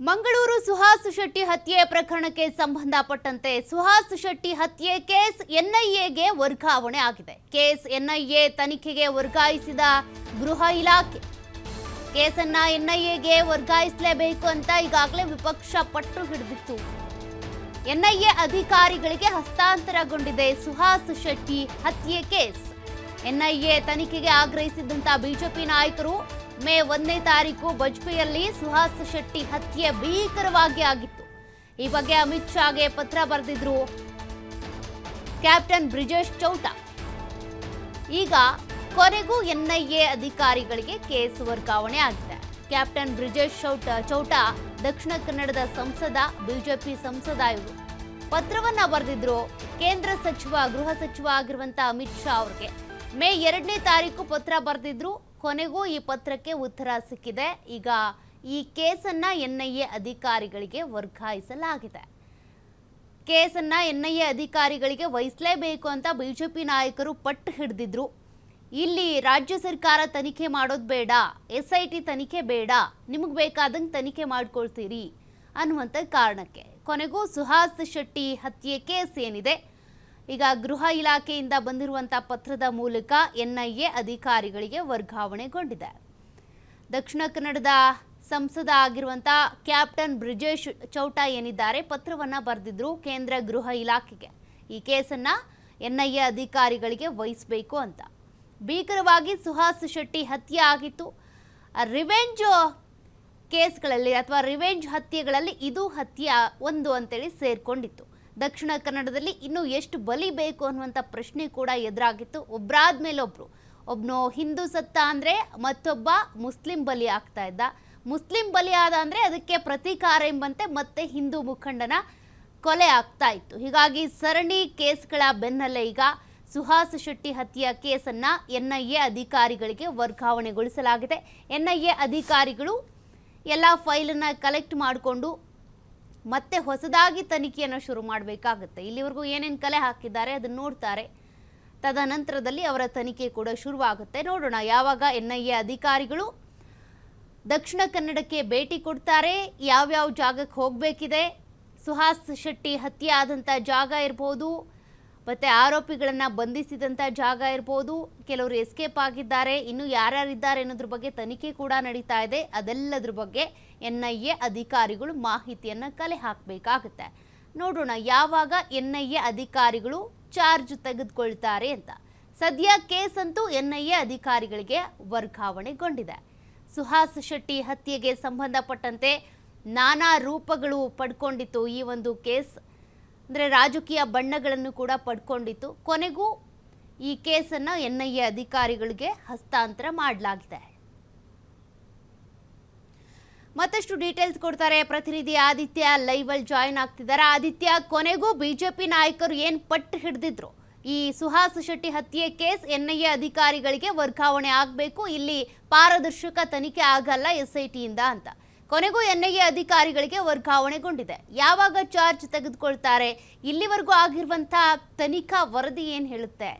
ಮಂಗಳೂರು ಸುಹಾಸ್ ಶೆಟ್ಟಿ ಹತ್ಯೆ ಪ್ರಕರಣಕ್ಕೆ ಸಂಬಂಧಪಟ್ಟಂತೆ ಸುಹಾಸ್ ಶೆಟ್ಟಿ ಹತ್ಯೆ ಕೇಸ್ ಎನ್ಐಎಗೆ ವರ್ಗಾವಣೆ ಆಗಿದೆ. ಕೇಸ್ ಎನ್ಐಎ ತನಿಖೆಗೆ ವರ್ಗಾಯಿಸಿದ ಗೃಹ ಇಲಾಖೆ ಕೇಸನ್ನ ಎನ್ಐಎಗೆ ವರ್ಗಾಯಿಸಲೇಬೇಕು ಅಂತ ಈಗಾಗಲೇ ವಿಪಕ್ಷ ಪಟ್ಟು ಹಿಡಿದಿತ್ತು. ಎನ್ಐಎ ಅಧಿಕಾರಿಗಳಿಗೆ ಹಸ್ತಾಂತರಗೊಂಡಿದೆ ಸುಹಾಸ್ ಶೆಟ್ಟಿ ಹತ್ಯೆ ಕೇಸ್. ಎನ್ಐಎ ತನಿಖೆಗೆ ಆಗ್ರಹಿಸಿದಂತ ಬಿಜೆಪಿ ನಾಯಕರು ಮೇ 1ನೇ ತಾರೀಕು ಬಜ್ಪೆಯಲ್ಲಿ ಸುಹಾಸ್ ಶೆಟ್ಟಿ ಹತ್ಯೆ ಭೀಕರವಾಗಿ ಆಗಿತ್ತು. ಈ ಬಗ್ಗೆ ಅಮಿತ್ ಶಾಗೆ ಪತ್ರ ಬರೆದಿದ್ರು ಕ್ಯಾಪ್ಟನ್ ಬ್ರಿಜೇಶ್ ಚೌಟಾ. ಈಗ ಕೊನೆಗೂ ಎನ್ಐಎ ಅಧಿಕಾರಿಗಳಿಗೆ ಕೇಸ್ ವರ್ಗಾವಣೆ ಆಗಿದೆ. ಕ್ಯಾಪ್ಟನ್ ಬ್ರಿಜೇಶ್ ಚೌಟಾ ದಕ್ಷಿಣ ಕನ್ನಡದ ಸಂಸದ, ಬಿಜೆಪಿ ಸಂಸದ. ಇವರು ಪತ್ರವನ್ನ ಬರೆದಿದ್ರು ಕೇಂದ್ರ ಸಚಿವ, ಗೃಹ ಸಚಿವ ಆಗಿರುವಂತ ಅಮಿತ್ ಶಾ ಅವರಿಗೆ. ಮೇ 2ನೇ ತಾರೀಕು ಪತ್ರ ಬರೆದಿದ್ರು. ಕೊನೆಗೂ ಈ ಪತ್ರಕ್ಕೆ ಉತ್ತರ ಸಿಕ್ಕಿದೆ. ಈಗ ಈ ಕೇಸನ್ನ ಎನ್ಐಎ ಅಧಿಕಾರಿಗಳಿಗೆ ವರ್ಗಾಯಿಸಲಾಗಿದೆ. ಕೇಸನ್ನ ಎನ್ಐಎ ಅಧಿಕಾರಿಗಳಿಗೆ ವಹಿಸಲೇಬೇಕು ಅಂತ ಬಿಜೆಪಿ ನಾಯಕರು ಪಟ್ಟು ಹಿಡಿದಿದ್ರು. ಇಲ್ಲಿ ರಾಜ್ಯ ಸರ್ಕಾರ ತನಿಖೆ ಮಾಡೋದು ಬೇಡ, SIT ತನಿಖೆ ಬೇಡ, ನಿಮಗೆ ಬೇಕಾದಂಗೆ ತನಿಖೆ ಮಾಡ್ಕೊಳ್ತೀರಿ ಅನ್ನುವಂಥ ಕಾರಣಕ್ಕೆ ಕೊನೆಗೂ ಸುಹಾಸ್ ಶೆಟ್ಟಿ ಹತ್ಯೆ ಕೇಸ್ ಏನಿದೆ ಈಗ ಗೃಹ ಇಲಾಖೆಯಿಂದ ಬಂದಿರುವಂಥ ಪತ್ರದ ಮೂಲಕ ಎನ್ಐಎ ಅಧಿಕಾರಿಗಳಿಗೆ ವರ್ಗಾವಣೆಗೊಂಡಿದೆ. ದಕ್ಷಿಣ ಕನ್ನಡದ ಸಂಸದ ಆಗಿರುವಂಥ ಕ್ಯಾಪ್ಟನ್ ಬ್ರಿಜೇಶ್ ಚೌಟಾ ಏನಿದ್ದಾರೆ ಪತ್ರವನ್ನು ಬರೆದಿದ್ರು ಕೇಂದ್ರ ಗೃಹ ಇಲಾಖೆಗೆ. ಈ ಕೇಸನ್ನು ಎನ್ಐಎ ಅಧಿಕಾರಿಗಳಿಗೆ ವಹಿಸಬೇಕು ಅಂತ. ಭೀಕರವಾಗಿ ಸುಹಾಸ್ ಶೆಟ್ಟಿ ಹತ್ಯೆ ಆಗಿತ್ತು. ರಿವೆಂಜ್ ಕೇಸ್ಗಳಲ್ಲಿ ಅಥವಾ ರಿವೆಂಜ್ ಹತ್ಯೆಗಳಲ್ಲಿ ಇದು ಹತ್ಯೆ ಒಂದು ಅಂತೇಳಿ ಸೇರ್ಕೊಂಡಿತ್ತು. ದಕ್ಷಿಣ ಕನ್ನಡದಲ್ಲಿ ಇನ್ನೂ ಎಷ್ಟು ಬಲಿ ಬೇಕು ಅನ್ನುವಂಥ ಪ್ರಶ್ನೆ ಕೂಡ ಎದುರಾಗಿತ್ತು. ಒಬ್ಬರಾದ ಮೇಲೆ ಒಬ್ಬನು ಹಿಂದೂ ಸತ್ತ ಅಂದರೆ ಮತ್ತೊಬ್ಬ ಮುಸ್ಲಿಂ ಬಲಿ ಆಗ್ತಾ ಇದ್ದ. ಮುಸ್ಲಿಂ ಬಲಿ ಆದ ಅಂದರೆ ಅದಕ್ಕೆ ಪ್ರತೀಕಾರ ಎಂಬಂತೆ ಮತ್ತೆ ಹಿಂದೂ ಮುಖಂಡನ ಕೊಲೆ ಆಗ್ತಾ ಇತ್ತು. ಹೀಗಾಗಿ ಸರಣಿ ಕೇಸ್ಗಳ ಬೆನ್ನಲ್ಲೇ ಈಗ ಸುಹಾಸ್ ಶೆಟ್ಟಿ ಹತ್ಯೆಯ ಕೇಸನ್ನು ಎನ್ಐಎ ಅಧಿಕಾರಿಗಳಿಗೆ ವರ್ಗಾವಣೆಗೊಳಿಸಲಾಗಿದೆ. ಎನ್ಐಎ ಅಧಿಕಾರಿಗಳು ಎಲ್ಲ ಫೈಲನ್ನು ಕಲೆಕ್ಟ್ ಮಾಡಿಕೊಂಡು ಮತ್ತೆ ಹೊಸದಾಗಿ ತನಿಖೆಯನ್ನು ಶುರು ಮಾಡಬೇಕಾಗುತ್ತೆ. ಇಲ್ಲಿವರೆಗೂ ಏನೇನು ಕಲೆ ಹಾಕಿದ್ದಾರೆ ಅದನ್ನು ನೋಡ್ತಾರೆ. ತದನಂತರದಲ್ಲಿ ಅವರ ತನಿಖೆ ಕೂಡ ಶುರುವಾಗುತ್ತೆ. ನೋಡೋಣ ಯಾವಾಗ ಎನ್ಐಎ ಅಧಿಕಾರಿಗಳು ದಕ್ಷಿಣ ಕನ್ನಡಕ್ಕೆ ಭೇಟಿ ಕೊಡ್ತಾರೆ, ಯಾವ್ಯಾವ ಜಾಗಕ್ಕೆ ಹೋಗಬೇಕಿದೆ, ಸುಹಾಸ್ ಶೆಟ್ಟಿ ಹತ್ಯೆ ಆದಂಥ ಜಾಗ ಇರ್ಬೋದು, ಮತ್ತು ಆರೋಪಿಗಳನ್ನು ಬಂಧಿಸಿದಂಥ ಜಾಗ ಇರ್ಬೋದು, ಕೆಲವರು ಎಸ್ಕೇಪ್ ಆಗಿದ್ದಾರೆ, ಇನ್ನು ಯಾರ್ಯಾರಿದ್ದಾರೆ ಅನ್ನೋದ್ರ ಬಗ್ಗೆ ತನಿಖೆ ಕೂಡ ನಡೀತಾ ಇದೆ. ಅದೆಲ್ಲದ್ರ ಬಗ್ಗೆ ಎನ್ಐಎ ಅಧಿಕಾರಿಗಳು ಮಾಹಿತಿಯನ್ನು ಕಲೆ ಹಾಕಬೇಕಾಗುತ್ತೆ. ನೋಡೋಣ ಯಾವಾಗ ಎನ್ಐಎ ಅಧಿಕಾರಿಗಳು ಚಾರ್ಜ್ ತೆಗೆದುಕೊಳ್ತಾರೆ ಅಂತ. ಸದ್ಯ ಕೇಸ್ ಅಂತೂ ಎನ್ಐಎ ಅಧಿಕಾರಿಗಳಿಗೆ ವರ್ಗಾವಣೆಗೊಂಡಿದೆ. ಸುಹಾಸ್ ಶೆಟ್ಟಿ ಹತ್ಯೆಗೆ ಸಂಬಂಧಪಟ್ಟಂತೆ ನಾನಾ ರೂಪಗಳು ಪಡ್ಕೊಂಡಿತ್ತು ಈ ಒಂದು ಕೇಸ್. ಅಂದರೆ ರಾಜಕೀಯ ಬಣ್ಣಗಳನ್ನು ಕೂಡ ಪಡ್ಕೊಂಡಿತ್ತು. ಕೊನೆಗೂ ಈ ಕೇಸನ್ನು ಎನ್ಐಎ ಅಧಿಕಾರಿಗಳಿಗೆ ಹಸ್ತಾಂತರ ಮಾಡಲಾಗಿದೆ. ಮತ್ತಷ್ಟು ಡೀಟೇಲ್ಸ್ ಕೊಡ್ತಾರೆ ಪ್ರತಿನಿಧಿ ಆದಿತ್ಯ, ಲೈವ್ ಅಲ್ಲಿ ಜಾಯಿನ್ ಆಗ್ತಿದ್ದಾರೆ. ಆದಿತ್ಯ, ಕೊನೆಗೂ ಬಿಜೆಪಿ ನಾಯಕರು ಏನು ಪಟ್ಟು ಹಿಡಿದಿದ್ರು, ಈ ಸುಹಾಸ್ ಶೆಟ್ಟಿ ಹತ್ಯೆ ಕೇಸ್ ಎನ್ಐಎ ಅಧಿಕಾರಿಗಳಿಗೆ ವರ್ಗಾವಣೆ ಆಗಬೇಕು, ಇಲ್ಲಿ ಪಾರದರ್ಶಕ ತನಿಖೆ ಆಗಲ್ಲ SIT ಇಂದ ಅಂತ. ಕೊನೆಗೂ ಎನ್ಐಎ ಅಧಿಕಾರಿಗಳಿಗೆ ವರ್ಗಾವಣೆಗೊಂಡಿದೆ. ಯಾವಾಗ ಚಾರ್ಜ್ ತೆಗೆದುಕೊಳ್ತಾರೆ? ಇಲ್ಲಿವರೆಗೂ ಆಗಿರುವಂಥ ತನಿಖಾ ವರದಿ ಏನು ಹೇಳುತ್ತೆ?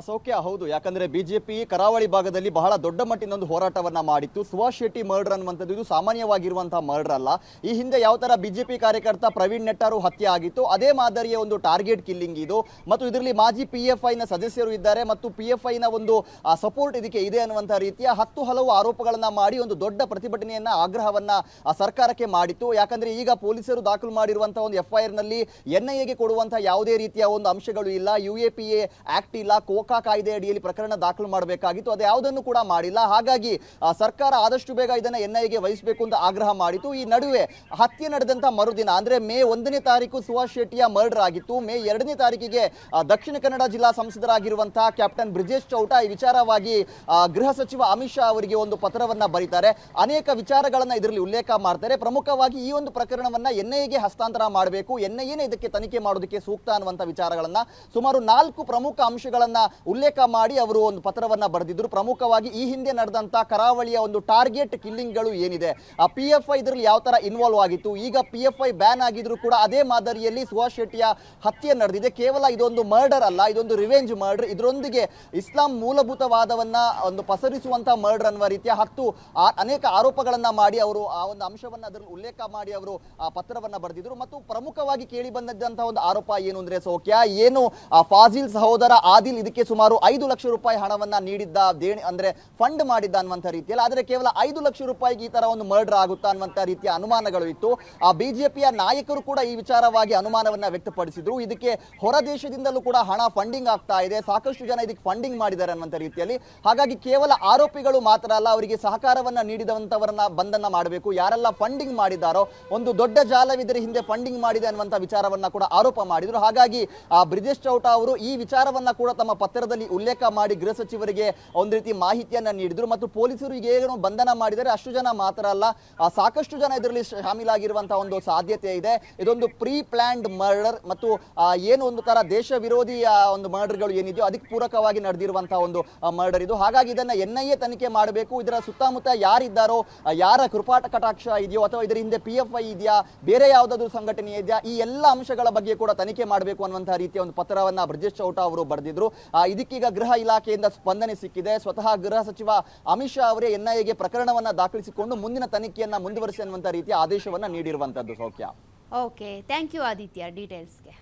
ಸೌಖ್ಯ, ಹೌದು. ಯಾಕಂದ್ರೆ ಬಿಜೆಪಿ ಕರಾವಳಿ ಭಾಗದಲ್ಲಿ ಬಹಳ ದೊಡ್ಡ ಮಟ್ಟಿನ ಒಂದು ಹೋರಾಟವನ್ನ ಮಾಡಿತ್ತು. ಸುಹಾಸ್ ಶೆಟ್ಟಿ ಮರ್ಡರ್ ಅನ್ನುವಂಥದ್ದು ಇದು ಸಾಮಾನ್ಯವಾಗಿರುವಂತಹ ಮರ್ಡರ್ ಅಲ್ಲ. ಈ ಹಿಂದೆ ಯಾವ ತರ ಬಿಜೆಪಿ ಕಾರ್ಯಕರ್ತ ಪ್ರವೀಣ್ ನೆಟ್ಟಾರು ಹತ್ಯೆ ಆಗಿತ್ತು, ಅದೇ ಮಾದರಿಯ ಒಂದು ಟಾರ್ಗೆಟ್ ಕಿಲ್ಲಿಂಗ್ ಇದು. ಮತ್ತು ಇದರಲ್ಲಿ ಮಾಜಿ PFI ನ ಸದಸ್ಯರು ಇದ್ದಾರೆ ಮತ್ತು PFI ನ ಒಂದು ಸಪೋರ್ಟ್ ಇದಕ್ಕೆ ಇದೆ ಅನ್ನುವಂತಹ ರೀತಿಯ ಹಲವು ಆರೋಪಗಳನ್ನ ಮಾಡಿ ಒಂದು ದೊಡ್ಡ ಪ್ರತಿಭಟನೆಯನ್ನ, ಆಗ್ರಹವನ್ನ ಸರ್ಕಾರಕ್ಕೆ ಮಾಡಿತ್ತು. ಯಾಕಂದ್ರೆ ಈಗ ಪೊಲೀಸರು ದಾಖಲು ಮಾಡಿರುವಂತಹ ಒಂದು FIR ನಲ್ಲಿ NIAಗೆ ಕೊಡುವಂತಹ ಯಾವುದೇ ರೀತಿಯ ಒಂದು ಅಂಶಗಳು ಇಲ್ಲ, UAPA ಆಕ್ಟ್ ಇಲ್ಲ, ಕೋಕಾ ಕಾಯ್ದೆ ಅಡಿಯಲ್ಲಿ ಪ್ರಕರಣ ದಾಖಲು ಮಾಡಬೇಕಾಗಿತ್ತು, ಅದು ಯಾವುದನ್ನು ಕೂಡ ಮಾಡಿಲ್ಲ. ಹಾಗಾಗಿ ಸರ್ಕಾರ ಆದಷ್ಟು ಬೇಗ ಇದನ್ನ NIAಗೆ ವಹಿಸಬೇಕು ಅಂತ ಆಗ್ರಹ ಮಾಡಿತು. ಈ ನಡುವೆ ಹತ್ಯೆ ನಡೆದಂತ ಮರುದಿನ ಅಂದ್ರೆ ಮೇ 1ನೇ ತಾರೀಕು ಸುಹಾಸ್ ಶೆಟ್ಟಿಯ ಮರ್ಡರ್ ಆಗಿತ್ತು. ಮೇ 2ನೇ ತಾರೀಕಿಗೆ ದಕ್ಷಿಣ ಕನ್ನಡ ಜಿಲ್ಲಾ ಸಂಸದರಾಗಿರುವಂತಹ ಕ್ಯಾಪ್ಟನ್ ಬ್ರಿಜೇಶ್ ಚೌಟಾ ಈ ವಿಚಾರವಾಗಿ ಗೃಹ ಸಚಿವ ಅಮಿತ್ ಶಾ ಅವರಿಗೆ ಒಂದು ಪತ್ರವನ್ನ ಬರೀತಾರೆ. ಅನೇಕ ವಿಚಾರಗಳನ್ನ ಇದರಲ್ಲಿ ಉಲ್ಲೇಖ ಮಾಡ್ತಾರೆ. ಪ್ರಮುಖವಾಗಿ ಈ ಒಂದು ಪ್ರಕರಣವನ್ನ NIAಗೆ ಹಸ್ತಾಂತರ ಮಾಡಬೇಕು, NIAನೇ ಇದಕ್ಕೆ ತನಿಖೆ ಮಾಡೋದಕ್ಕೆ ಸೂಕ್ತ ಅನ್ನುವಂಥ ವಿಚಾರಗಳನ್ನ, ಸುಮಾರು 4 ಪ್ರಮುಖ ಅಂಶಗಳನ್ನ ಉಲ್ಲೇಖ ಮಾಡಿ ಅವರು ಒಂದು ಪತ್ರವನ್ನ ಬರೆದಿದ್ರು. ಪ್ರಮುಖವಾಗಿ ಈ ಹಿಂದೆ ನಡೆದಂತ ಕರಾವಳಿಯ ಒಂದು ಟಾರ್ಗೆಟ್ ಕಿಲ್ಲಿಂಗ್ಗಳು ಏನಿದೆ, ಆ PFI ಇದರಲ್ಲಿ ಯಾವ ತರ ಇನ್ವಾಲ್ವ್ ಆಗಿತ್ತು, ಈಗ PFI ಬ್ಯಾನ್ ಆಗಿದ್ರು ಕೂಡ ಅದೇ ಮಾದರಿಯಲ್ಲಿ ಸುಭಾಷ್ ಶೆಟ್ಟಿಯ ಹತ್ಯೆ ನಡೆದಿದೆ. ಕೇವಲ ಇದೊಂದು ಮರ್ಡರ್ ಅಲ್ಲ, ಇದೊಂದು ರಿವೆಂಜ್ ಮರ್ಡರ್. ಇದರೊಂದಿಗೆ ಇಸ್ಲಾಂ ಮೂಲಭೂತವಾದವನ್ನ ಒಂದು ಪಸರಿಸುವಂತಹ ಮರ್ಡರ್ ಅನ್ನುವ ರೀತಿಯ ಅನೇಕ ಆರೋಪಗಳನ್ನ ಮಾಡಿ ಅವರು ಆ ಒಂದು ಅಂಶವನ್ನ ಅದರಲ್ಲಿ ಉಲ್ಲೇಖ ಮಾಡಿ ಅವರು ಆ ಪತ್ರವನ್ನ ಬರೆದಿದ್ರು. ಮತ್ತು ಪ್ರಮುಖವಾಗಿ ಕೇಳಿ ಬಂದಂತಹ ಒಂದು ಆರೋಪ ಏನು ಅಂದ್ರೆ ಸೌಖ್ಯ, ಏನು ಫಾಜಿಲ್ ಸಹೋದರ ಆದಿಲ್ ಇದಕ್ಕೆ ಸುಮಾರು 5 ಲಕ್ಷ ರೂಪಾಯಿ ಹಣವನ್ನ ನೀಡಿದ್ದ, ದೇಣಿ ಅಂದ್ರೆ ಫಂಡ್ ಮಾಡಿದ್ದ ಅನ್ನುವಂಥ ರೀತಿಯಲ್ಲಿ. ಆದರೆ ಕೇವಲ 5 ಲಕ್ಷ ರೂಪಾಯಿಗೆ ಈ ತರ ಒಂದು ಮರ್ಡರ್ ಆಗುತ್ತಾ ಅನ್ನುವಂಥ ರೀತಿಯ ಅನುಮಾನಗಳು ಇತ್ತು. ಆ ಬಿಜೆಪಿಯ ನಾಯಕರು ಕೂಡ ಈ ವಿಚಾರವಾಗಿ ಅನುಮಾನವನ್ನ ವ್ಯಕ್ತಪಡಿಸಿದ್ರು. ಇದಕ್ಕೆ ಹೊರ ದೇಶದಿಂದಲೂ ಕೂಡ ಹಣ ಫಂಡಿಂಗ್ ಆಗ್ತಾ ಇದೆ, ಸಾಕಷ್ಟು ಜನ ಇದಕ್ಕೆ ಫಂಡಿಂಗ್ ಮಾಡಿದ್ದಾರೆ ಅನ್ನುವಂಥ ರೀತಿಯಲ್ಲಿ. ಹಾಗಾಗಿ ಕೇವಲ ಆರೋಪಿಗಳು ಮಾತ್ರ ಅಲ್ಲ, ಅವರಿಗೆ ಸಹಕಾರವನ್ನ ನೀಡಿದಂತವರನ್ನ ಬಂಧನ ಮಾಡಬೇಕು. ಯಾರೆಲ್ಲ ಫಂಡಿಂಗ್ ಮಾಡಿದ್ದಾರೋ, ಒಂದು ದೊಡ್ಡ ಜಾಲವಿದ್ದರೆ ಹಿಂದೆ ಫಂಡಿಂಗ್ ಮಾಡಿದೆ ಅನ್ನುವಂಥ ವಿಚಾರವನ್ನ ಕೂಡ ಆರೋಪ ಮಾಡಿದ್ರು. ಹಾಗಾಗಿ ಬ್ರಿಜೇಶ್ ಚೌಟಾ ಅವರು ಈ ವಿಚಾರವನ್ನ ಕೂಡ ತಮ್ಮ ಪತ್ರದಲ್ಲಿ ಉಲ್ಲೇಖ ಮಾಡಿ ಗೃಹ ಸಚಿವರಿಗೆ ಒಂದು ರೀತಿ ಮಾಹಿತಿಯನ್ನ ನೀಡಿದ್ರು. ಮತ್ತು ಪೊಲೀಸರು ಈಗ ಏನು ಬಂಧನ ಮಾಡಿದರೆ ಅಷ್ಟು ಜನ ಮಾತ್ರ ಅಲ್ಲ, ಸಾಕಷ್ಟು ಜನ ಇದರಲ್ಲಿ ಶಾಮೀಲಾಗಿರುವಂತಹ ಒಂದು ಸಾಧ್ಯತೆ ಇದೆ. ಇದೊಂದು ಪ್ರೀ ಪ್ಲಾನ್ಡ್ ಮರ್ಡರ್ ಮತ್ತು ಏನು ಒಂದು ತರ ದೇಶ ವಿರೋಧಿ ಒಂದು ಮರ್ಡರ್ಗಳು ಏನಿದೆಯೋ ಅದಕ್ಕೆ ಪೂರಕವಾಗಿ ನಡೆದಿರುವಂತಹ ಒಂದು ಮರ್ಡರ್ ಇದು. ಹಾಗಾಗಿ ಇದನ್ನ NIA ತನಿಖೆ ಮಾಡಬೇಕು. ಇದರ ಸುತ್ತಮುತ್ತ ಯಾರಿದ್ದಾರೋ, ಯಾರ ಕೃಪಾಟ ಕಟಾಕ್ಷ ಇದೆಯೋ, ಅಥವಾ ಇದರ ಹಿಂದೆ PFI ಇದೆಯಾ, ಬೇರೆ ಯಾವುದಾದ್ರೂ ಸಂಘಟನೆ ಇದೆಯಾ, ಈ ಎಲ್ಲ ಅಂಶಗಳ ಬಗ್ಗೆ ಕೂಡ ತನಿಖೆ ಮಾಡಬೇಕು ಅನ್ನುವಂತಹ ರೀತಿಯ ಒಂದು ಪತ್ರವನ್ನ ಬ್ರಿಜೇಶ್ ಚೌಟಾ ಅವರು ಬರೆದಿದ್ರು. ಇದಕ್ಕೀಗ ಗೃಹ ಇಲಾಖೆಯಿಂದ ಸ್ಪಂದನೆ ಸಿಕ್ಕಿದೆ. ಸ್ವತಃ ಗೃಹ ಸಚಿವ ಅಮಿತ್ ಶಾ ಅವರೇ NIAಗೆ ಪ್ರಕರಣವನ್ನ ದಾಖಲಿಸಿಕೊಂಡು ಮುಂದಿನ ತನಿಖೆಯನ್ನ ಮುಂದುವರಿಸಿ ಅನ್ನುವಂಥ ರೀತಿಯ ಆದೇಶವನ್ನ ನೀಡಿರುವಂತದ್ದು. ಸೌಖ್ಯ. Okay, thank you Aditya ಡೀಟೇಲ್ಸ್ಗೆ.